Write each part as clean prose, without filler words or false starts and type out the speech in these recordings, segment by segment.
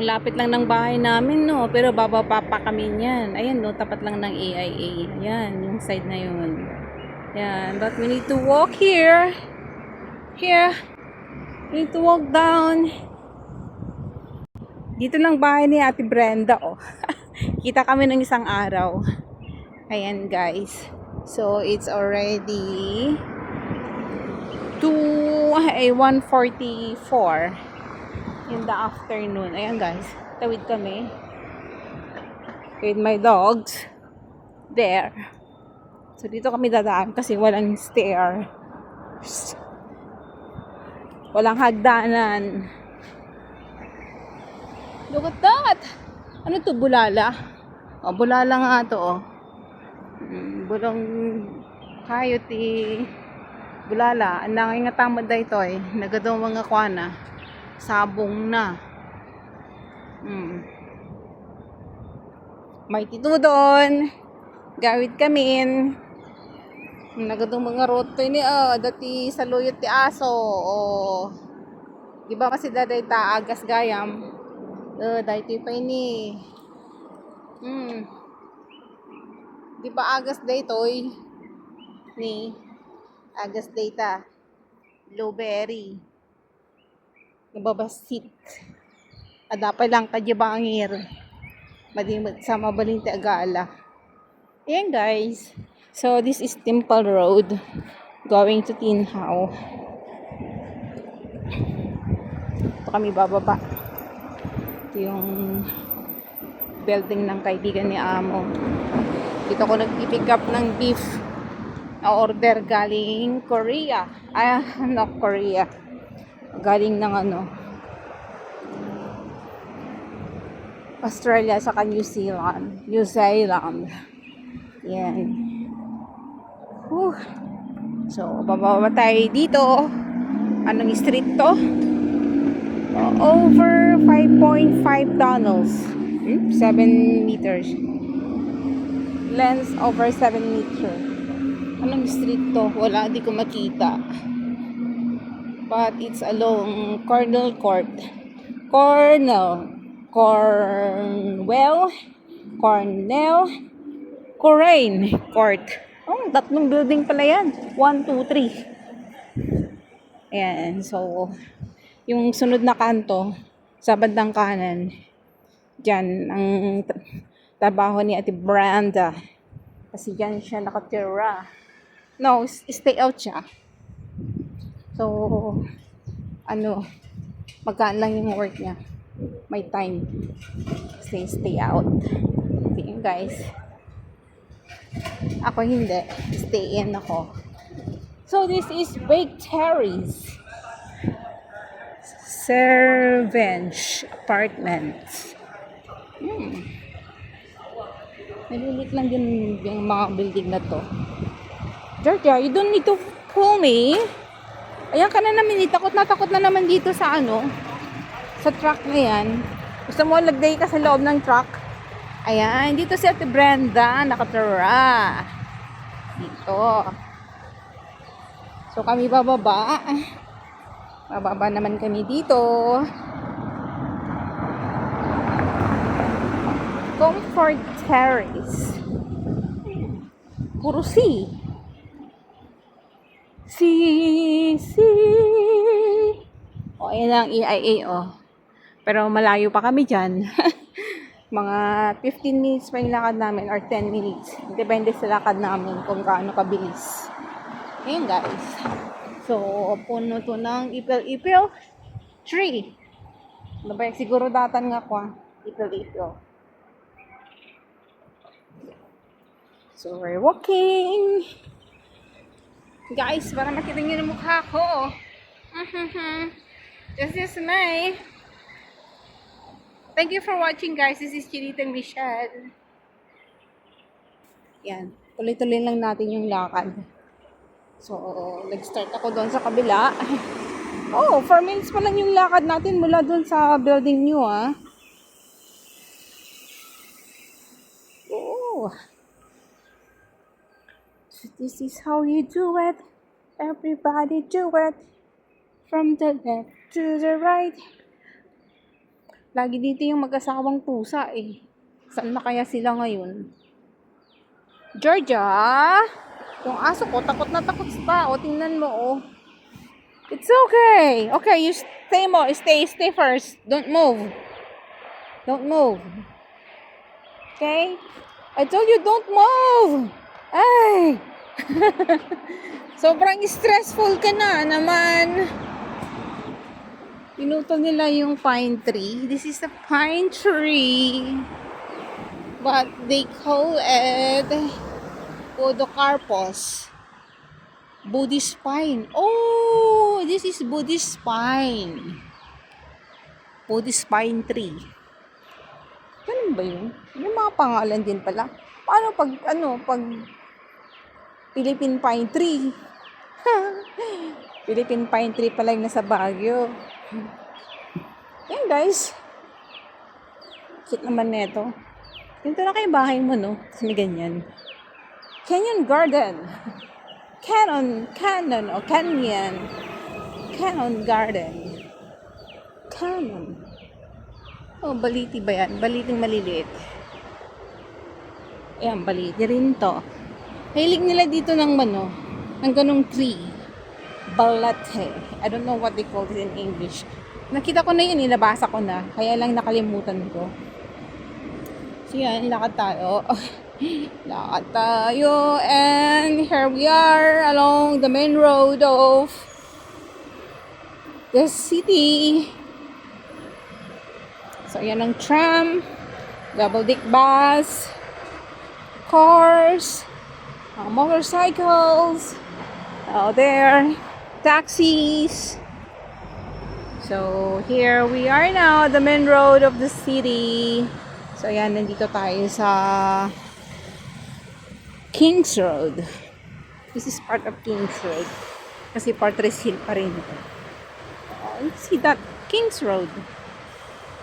Lapit lang ng bahay namin, no? Pero bababa pa kami niyan. Ayan, no? Tapat lang ng AIA. Ayan, yung side na yun. Ayan, but we need to walk here. Here. We need to walk down. Dito lang bahay ni Ate Brenda, oh. Kita kami ng isang araw. Ayan, guys. So, it's already 1:44 in the afternoon. Ayan, guys. Tawid kami with my dogs there. So, dito kami dadaan kasi walang stair. Walang hagdanan. Look at that! Ano to, bulala? O, bulala nga to, oh. Bulong coyote. Bulala. Ang langay nga tamad da ito, eh. Nagadong mga kwana. Sabong na. May titudon. Gawid kamin. Nagadong mga roto ni, dati sa luyot ti aso. Diba kasi daday ta agas gayam. Dahil pa ini. Di ba agas day toy? Ni agas day ta. Blueberry. Nababasit. Adapay lang kadya bangir. Madi sa mabaling ti agala. Ayan, guys. So this is Temple Road going to Tinhao. Ito kami bababa. Ito yung building ng kaibigan ni Amo. Dito ko nag-pick up ng beef na order galing Korea. Not Korea. Galing ng Australia saka New Zealand. Yan. So, bababa tayo dito. Anong street to? Over 5.5 tunnels. 7 meters. Length over 7 meters. Anong street to? Wala, di ko makita. But it's along Cornell Court. Cornell Corain Court. Tatlong building pala yan. 1, 2, 3. Ayan, so yung sunod na kanto sa bandang kanan, dyan ang trabaho ni Ate Brenda. Kasi dyan siya nakatira. No, stay out siya. So, magkaan lang yung work niya. May time. Stay out. Tingin, guys. Ako hindi. Stay in ako. So, this is Bake Terry's Servenge Apartments. Nalilit lang din yung mga building na to. Georgia, you don't need to pull me. Ayan ka na naman. Takot na naman dito sa sa truck na yan. Gusto mo lagday ka sa loob ng truck? Ayan, dito si Ate Brenda nakatira. Dito. So kami bababa. Bababa naman kami dito. Comfort Terrace. Puro C. Ayan ang EIA, Pero malayo pa kami dyan. Mga 15 minutes pa yung lakad namin or 10 minutes. Depende sa lakad namin kung gaano kabilis. Ayan, guys. So, puno to ng ipil-ipil tree. Ano ba yung siguro datan nga ko, ipil-ipil. So, we're walking. Guys, para makita nyo yung mukha ko. This is me. Thank you for watching, guys. This is Chinita Michelle. Yan. Tuloy-tuloy lang natin yung lakad. So, nag-start ako doon sa kabila. 4 minutes pa lang yung lakad natin mula doon sa building nyo, So, this is how you do it. Everybody do it. From the left to the right. Lagi dito yung mag-asawang pusa eh. Saan na kaya sila ngayon? Georgia! Yung aso ko, takot na takot sa tao. Tingnan mo, oh. It's okay. Okay, you stay mo. Stay first. Don't move. Don't move. Okay? I told you, don't move. Ay! Sobrang stressful ka na naman. Pinutol nila yung pine tree. This is a pine tree. But they call it Podocarpus. Buddhist pine. Oh, this is Buddhist pine. Buddhist pine tree. Ganun ba yun? Yung mga pangalan din pala. Paano pag Philippine pine tree? Philippine pine tree pala yung nasa Baguio. Yan guys. Cute naman neto. Dito na kayo bahay mo, no? Kasi may ganyan. Canyon Garden. Canyon Garden. Canyon. Oh, baliti ba yan? Baliting maliliit. Ayan, baliti rin to. Hilig nila dito ng ng ganong tree. Balete. I don't know what they call it in English. Nakita ko na yun, nabasa ko na. Kaya lang nakalimutan ko. So yan, lakad tayo. Lakad tayo. And here we are along the main road of the city. So yan ang tram, double deck bus, cars, motorcycles, out there, taxis. So here we are now, the main road of the city. So ayan, nandito tayo sa Kings Road. This is part of Kings Road. Kasi Fortress Hill pa rin ito. Oh, see that? Kings Road.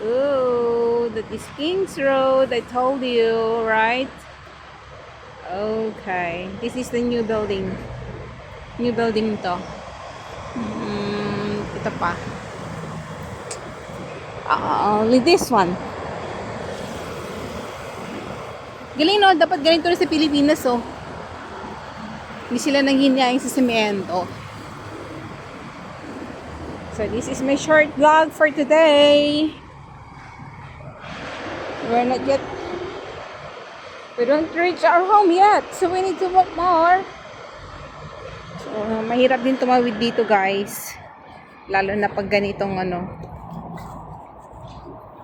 Oh, that is Kings Road. I told you, right? Okay. This is the new building. New building to. Ito pa. Only this one. Galing, no? Dapat ganito rin sa Pilipinas, oh. Hindi sila nanghinayang sa semento. So, this is my short vlog for today. We're not yet... We don't reach our home yet. So, we need to walk more. So, mahirap din tumawid dito, guys. Lalo na pag ganitong,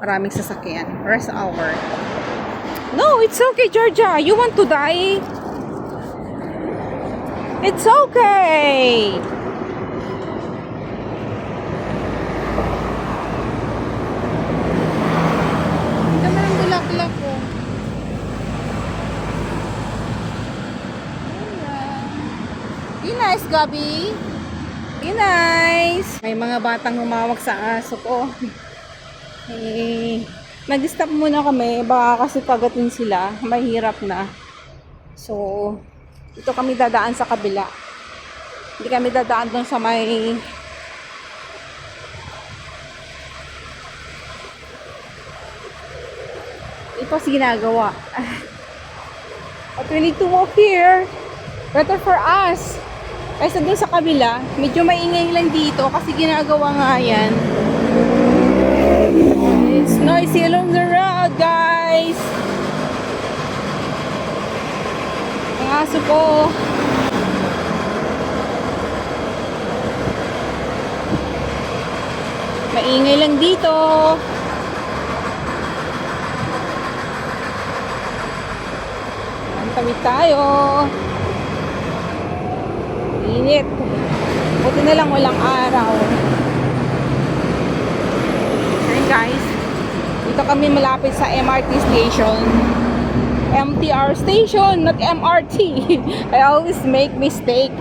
maraming sasakyan. Rush hour. No, it's okay, Georgia. You want to die? It's okay. Ang dami ng bulaklak ko. Be nice, Gabi. Be nice. May mga batang humawak sa aso ko. Nag-stop muna kami, baka kasi kagatin sila, mahirap na. So, dito kami dadaan sa kabila. Hindi kami dadaan doon sa may... Ito kasi ginagawa. But we need to walk here. Better for us. Kaysa doon sa kabila, medyo maingay lang dito kasi ginagawa nga yan. It's noisy along the road, guys. Ang aso ko. Maingay lang dito. Tawid tayo. Init. Buti na lang walang araw. Ayan, guys. Dito kami malapit sa MRT station. MTR station, not MRT. I always make mistake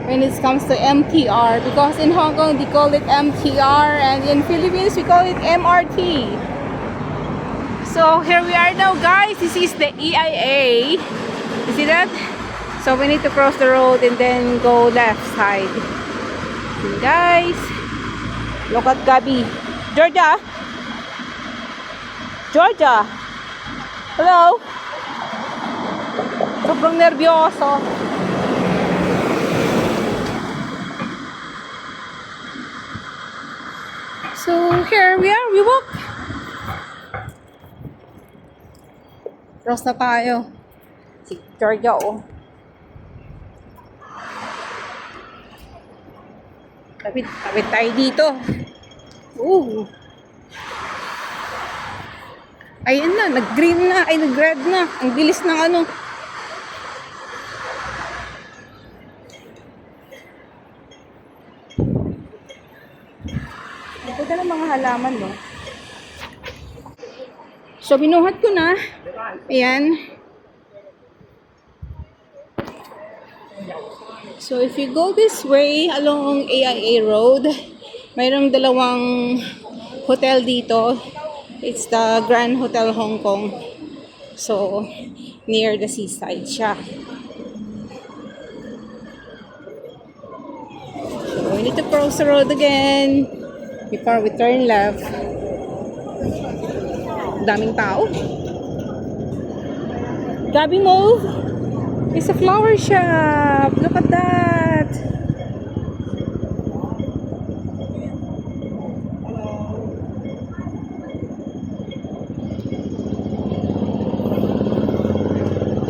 when it comes to MTR because in Hong Kong they call it MTR and in Philippines we call it MRT. So here we are now, guys. This is the EIA. You see that? So we need to cross the road and then go left side. See, guys. Look at Gabi. Georgia. Georgia! Hello? Sobrang nervyoso. So, here we are. We walk. Cross na tayo. Si Georgia, oh. Kapit tayo dito. Ooh. Ayun na, nag-green na. Ay, nag-red na. Ang bilis ng ano. Ito na mga halaman, no? So, binuhat ko na. Ayan. So, if you go this way along AIA Road, mayroong dalawang hotel dito. It's the Grand Hotel Hong Kong. So, near the seaside siya. So, we need to cross the road again before we turn left. Daming tao. Gabi Move. It's a flower shop. Look at that.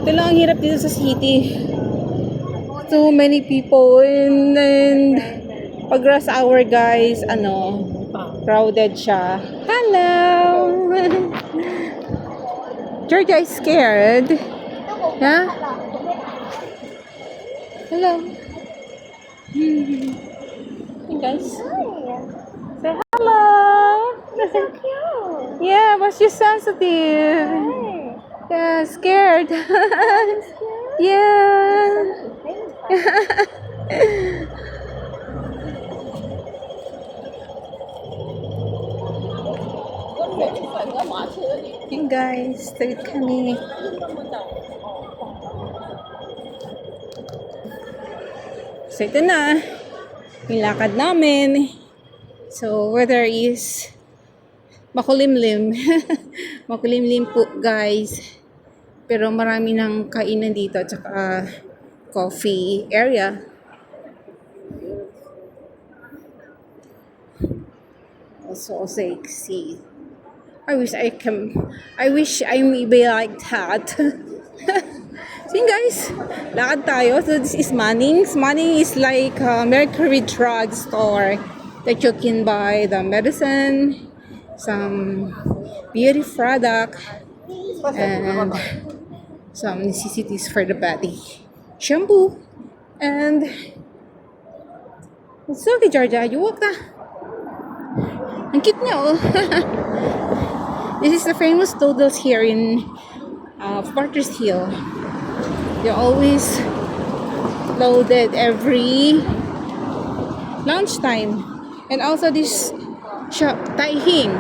Ito lang ang hirap dito sa city. So many people and pag rush hour guys, crowded siya. Hello! Georgia is scared. Yeah? Hello. Hey guys. Say hello. So cute. Yeah, but she's sensitive. Yeah, scared. Yeah. Hey guys, tawid kami. So ito na, yung lakad namin. So weather is makulimlim. Makulimlim po guys. Pero marami ng kainan dito at saka coffee area. Also sexy. I wish I may be like that. So guys, lakad tayo. So this is Manning's. Manning is like a Mercury drug store that you can buy the medicine, some beauty product, and some necessities for the body. Shampoo. And it's okay, Georgia. You walk na. Ang cute niya, oh. This is the famous Doodles here in Porter's Hill. They're always loaded every lunchtime. And also this shop, Tai Hing.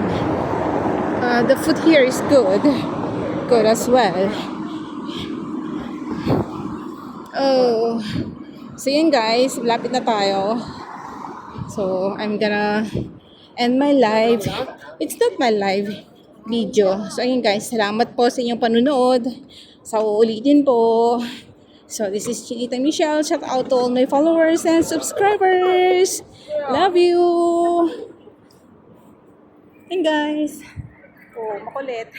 The food here is good. Good as well. Oh. So yun guys, lapit na tayo. So I'm gonna end my live. It's not my live video. So ayun guys, salamat po sa inyong panunood. Sa uulitin po. So this is Chinita Michelle. Shout out to all my followers and subscribers. Love you. Hey guys. Oh, makulit.